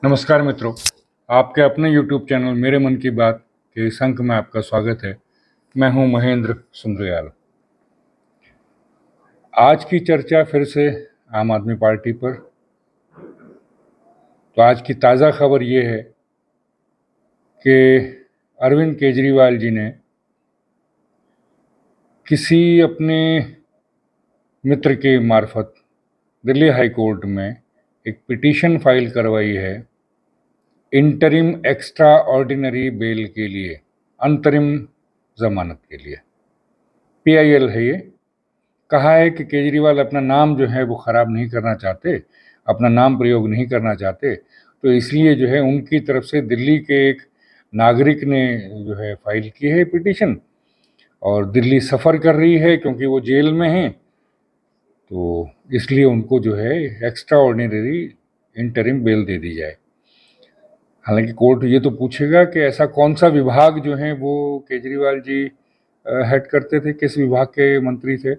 नमस्कार मित्रों, आपके अपने YouTube चैनल मेरे मन की बात के इस अंक में आपका स्वागत है। मैं हूं महेंद्र सुंदरयाल। आज की चर्चा फिर से आम आदमी पार्टी पर। तो आज की ताज़ा खबर ये है कि अरविंद केजरीवाल जी ने किसी अपने मित्र के मार्फत दिल्ली हाई कोर्ट में एक पिटीशन फाइल करवाई है इंटरिम एक्स्ट्रा ऑर्डिनरी बेल के लिए, अंतरिम जमानत के लिए। PIL है ये। कहा है कि केजरीवाल अपना नाम जो है वो ख़राब नहीं करना चाहते, अपना नाम प्रयोग नहीं करना चाहते, तो इसलिए जो है उनकी तरफ से दिल्ली के एक नागरिक ने जो है फाइल की है पिटीशन, और दिल्ली सफ़र कर रही है क्योंकि वो जेल में हैं, तो इसलिए उनको जो है एक्स्ट्रा ऑर्डिनरी इंटरिम बेल दे दी जाए। हालांकि कोर्ट ये तो पूछेगा कि ऐसा कौन सा विभाग जो है वो केजरीवाल जी हेड करते थे, किस विभाग के मंत्री थे।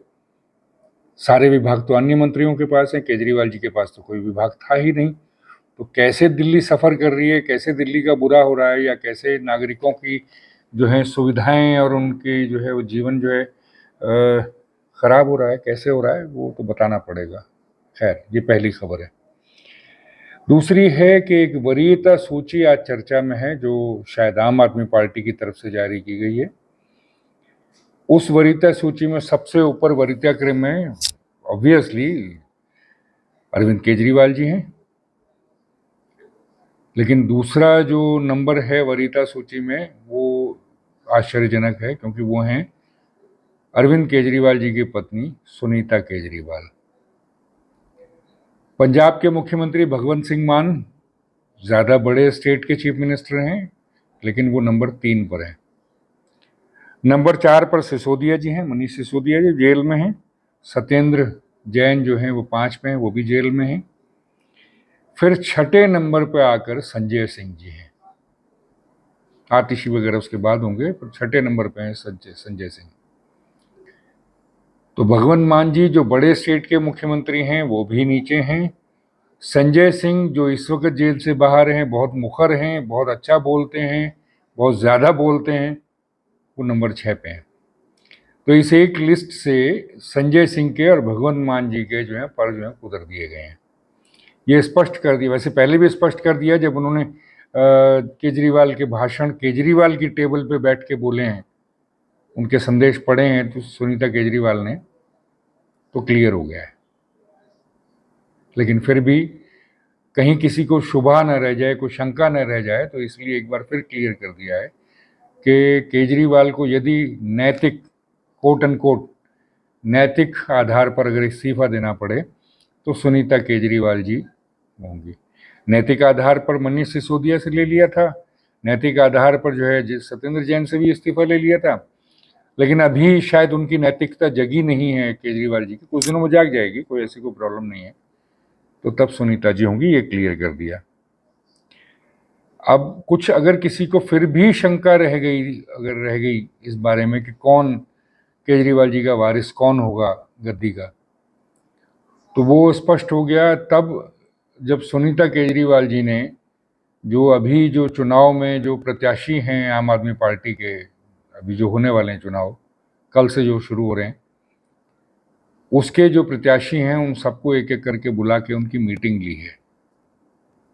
सारे विभाग तो अन्य मंत्रियों के पास हैं, केजरीवाल जी के पास तो कोई विभाग था ही नहीं। तो कैसे दिल्ली सफ़र कर रही है, कैसे दिल्ली का बुरा हो रहा है, या कैसे नागरिकों की जो है सुविधाएं और उनकी जो है वो जीवन जो है ख़राब हो रहा है, कैसे हो रहा है, वो तो बताना पड़ेगा। खैर, ये पहली खबर है। दूसरी है कि एक वरीयता सूची आज चर्चा में है, जो शायद आम आदमी पार्टी की तरफ से जारी की गई है। उस वरीयता सूची में सबसे ऊपर वरीयता क्रम में ऑब्वियसली अरविंद केजरीवाल जी हैं, लेकिन दूसरा जो नंबर है वरीयता सूची में वो आश्चर्यजनक है, क्योंकि वो हैं अरविंद केजरीवाल जी की पत्नी सुनीता केजरीवाल। पंजाब के मुख्यमंत्री भगवंत सिंह मान ज़्यादा बड़े स्टेट के चीफ मिनिस्टर हैं, लेकिन वो नंबर 3 पर हैं। नंबर 4 पर सिसोदिया जी हैं, मनीष सिसोदिया जी जेल में हैं। सत्येंद्र जैन जो हैं वो 5 पे हैं, वो भी जेल में हैं। फिर छठे नंबर पर आकर संजय सिंह जी हैं। आतिशी वगैरह उसके बाद होंगे, पर छठे नंबर पे हैं संजय सिंह। तो भगवंत मान जी जो बड़े स्टेट के मुख्यमंत्री हैं वो भी नीचे हैं। संजय सिंह जो इस वक्त जेल से बाहर हैं, बहुत मुखर हैं, बहुत अच्छा बोलते हैं, बहुत ज़्यादा बोलते हैं, वो नंबर 6 पे हैं। तो इस एक लिस्ट से संजय सिंह के और भगवंत मान जी के जो है पर जो है उधर दिए गए हैं। ये स्पष्ट कर दिया, वैसे पहले भी स्पष्ट कर दिया जब उन्होंने केजरीवाल के भाषण केजरीवाल की टेबल पे बैठ के बोले हैं, उनके संदेश पढ़े हैं तो सुनीता केजरीवाल ने, तो क्लियर हो गया है। लेकिन फिर भी कहीं किसी को शुभा न रह जाए, कोई शंका न रह जाए, तो इसलिए एक बार फिर क्लियर कर दिया है कि केजरीवाल को यदि नैतिक कोट एंड कोट नैतिक आधार पर अगर इस्तीफा देना पड़े तो सुनीता केजरीवाल जी होंगी। नैतिक आधार पर मनीष सिसोदिया से ले लिया था, नैतिक आधार पर जो है सत्येंद्र जैन से भी इस्तीफा ले लिया था, लेकिन अभी शायद उनकी नैतिकता जगी नहीं है केजरीवाल जी की। कुछ दिनों में जाग जाएगी, कोई ऐसी कोई प्रॉब्लम नहीं है, तो तब सुनीता जी होंगी, ये क्लियर कर दिया। अब कुछ अगर किसी को फिर भी शंका रह गई इस बारे में कि कौन केजरीवाल जी का वारिस कौन होगा गद्दी का, तो वो स्पष्ट हो गया तब जब सुनीता केजरीवाल जी ने जो चुनाव में जो प्रत्याशी हैं आम आदमी पार्टी के, अभी जो होने वाले हैं चुनाव, कल से जो शुरू हो रहे हैं, उसके जो प्रत्याशी हैं उन सबको एक एक करके बुला के उनकी मीटिंग ली है।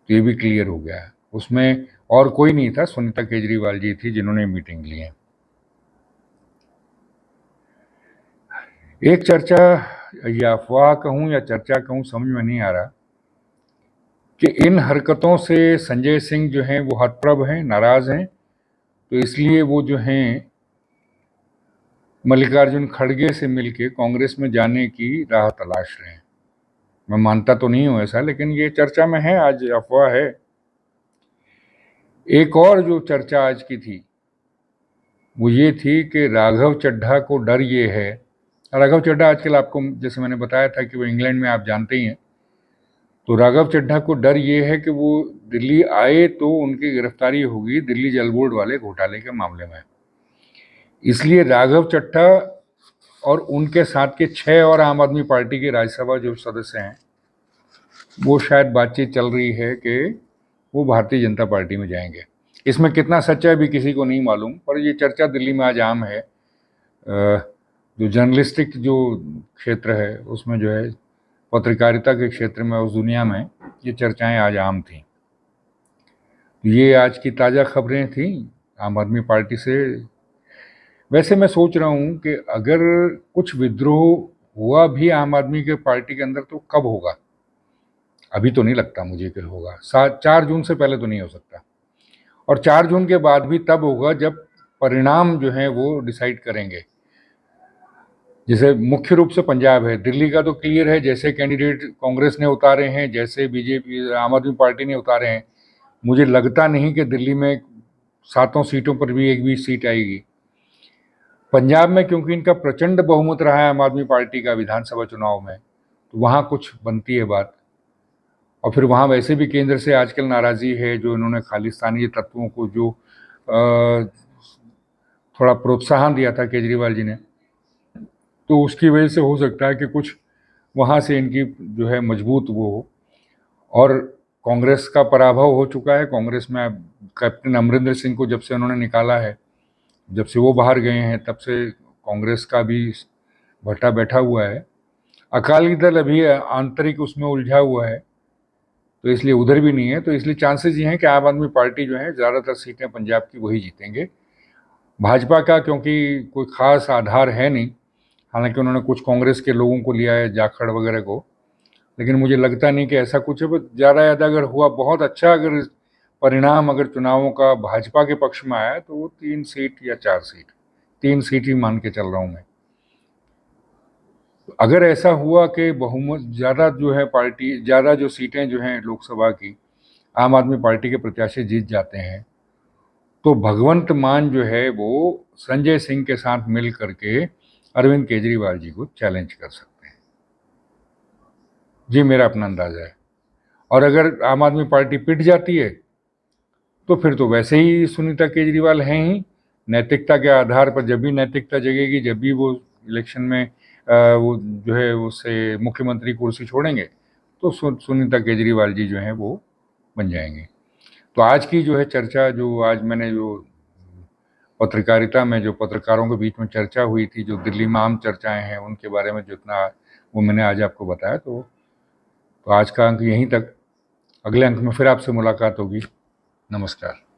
तो ये भी क्लियर हो गया है, उसमें और कोई नहीं था, सुनीता केजरीवाल जी थी जिन्होंने मीटिंग ली है। एक चर्चा या अफवाह कहूँ या चर्चा कहूँ समझ में नहीं आ रहा कि इन हरकतों से संजय सिंह जो हैं वो हतप्रभ हैं, नाराज हैं, तो इसलिए वो जो हैं मल्लिकार्जुन खड़गे से मिलके कांग्रेस में जाने की राह तलाश रहे हैं। मैं मानता तो नहीं हूँ ऐसा, लेकिन ये चर्चा में है, आज अफवाह है। एक और जो चर्चा आज की थी वो ये थी कि राघव चड्ढा को डर ये है, राघव चड्ढा आजकल आपको जैसे मैंने बताया था कि वो इंग्लैंड में आप जानते ही हैं, तो राघव चड्ढा को डर ये है कि वो दिल्ली आए तो उनकी गिरफ्तारी होगी दिल्ली जल बोर्ड वाले घोटाले के मामले में। इसलिए राघव चड्ढा और उनके साथ के 6 और आम आदमी पार्टी के राज्यसभा जो सदस्य हैं, वो शायद बातचीत चल रही है कि वो भारतीय जनता पार्टी में जाएंगे। इसमें कितना सच्चा है भी किसी को नहीं मालूम, पर ये चर्चा दिल्ली में आज आम है। जो जर्नलिस्टिक जो क्षेत्र है उसमें जो है, पत्रकारिता के क्षेत्र में, उस दुनिया में ये चर्चाएं आज आम थी। ये आज की ताज़ा खबरें थी आम आदमी पार्टी से। वैसे मैं सोच रहा हूँ कि अगर कुछ विद्रोह हुआ भी आम आदमी के पार्टी के अंदर तो कब होगा? अभी तो नहीं लगता मुझे कि होगा। 4 जून से पहले तो नहीं हो सकता, और 4 जून के बाद भी तब होगा जब परिणाम जो है वो डिसाइड करेंगे। जैसे मुख्य रूप से पंजाब है, दिल्ली का तो क्लियर है, जैसे कैंडिडेट कांग्रेस ने उतारे हैं, जैसे बीजेपी आम आदमी पार्टी ने उतारे हैं, मुझे लगता नहीं कि दिल्ली में 7 सीटों पर भी एक भी सीट आएगी। पंजाब में क्योंकि इनका प्रचंड बहुमत रहा है आम आदमी पार्टी का विधानसभा चुनाव में, तो वहाँ कुछ बनती है बात। और फिर वहाँ वैसे भी केंद्र से आजकल नाराज़ी है, जो इन्होंने खालिस्तानी तत्वों को जो थोड़ा प्रोत्साहन दिया था केजरीवाल जी ने, तो उसकी वजह से हो सकता है कि कुछ वहाँ से इनकी जो है मजबूत वो हो। और कांग्रेस का पराभव हो चुका है। कांग्रेस में अब कैप्टन अमरिंदर सिंह को जब से उन्होंने निकाला है, जब से वो बाहर गए हैं, तब से कांग्रेस का भी भट्टा बैठा हुआ है। अकाली दल अभी आंतरिक उसमें उलझा हुआ है, तो इसलिए उधर भी नहीं है। तो इसलिए चांसेस ये हैं कि आम आदमी पार्टी जो है ज़्यादातर सीटें पंजाब की वही जीतेंगे। भाजपा का क्योंकि कोई ख़ास आधार है नहीं, हालांकि उन्होंने कुछ कांग्रेस के लोगों को लिया है, जाखड़ वगैरह को, लेकिन मुझे लगता नहीं कि ऐसा कुछ है। बस ज़्यादा ज़्यादा अगर हुआ, बहुत अच्छा अगर परिणाम अगर चुनावों का भाजपा के पक्ष में आया, तो वो 3 सीट या 4 सीट, 3 सीट ही मान के चल रहा हूँ मैं। अगर ऐसा हुआ कि बहुमत ज़्यादा जो है, पार्टी ज़्यादा जो सीटें जो हैं लोकसभा की आम आदमी पार्टी के प्रत्याशी जीत जाते हैं, तो भगवंत मान जो है वो संजय सिंह के साथ मिल करके अरविंद केजरीवाल जी को चैलेंज कर सकते हैं। जी, मेरा अपना अंदाज़ा है। और अगर आम आदमी पार्टी पिट जाती है, तो फिर तो वैसे ही सुनीता केजरीवाल हैं ही। नैतिकता के आधार पर जब भी नैतिकता जगेगी, जब भी वो इलेक्शन में वो जो है उससे मुख्यमंत्री कुर्सी छोड़ेंगे, तो सुनीता केजरीवाल जी जो हैं वो बन जाएंगे। तो आज की जो है चर्चा, जो आज मैंने जो पत्रकारिता में जो पत्रकारों के बीच में चर्चा हुई थी, जो दिल्ली में आम चर्चाएं हैं, उनके बारे में जितना वो मैंने आज आपको बताया, तो आज का अंक यहीं तक। अगले अंक में फिर आपसे मुलाकात होगी। नमस्कार।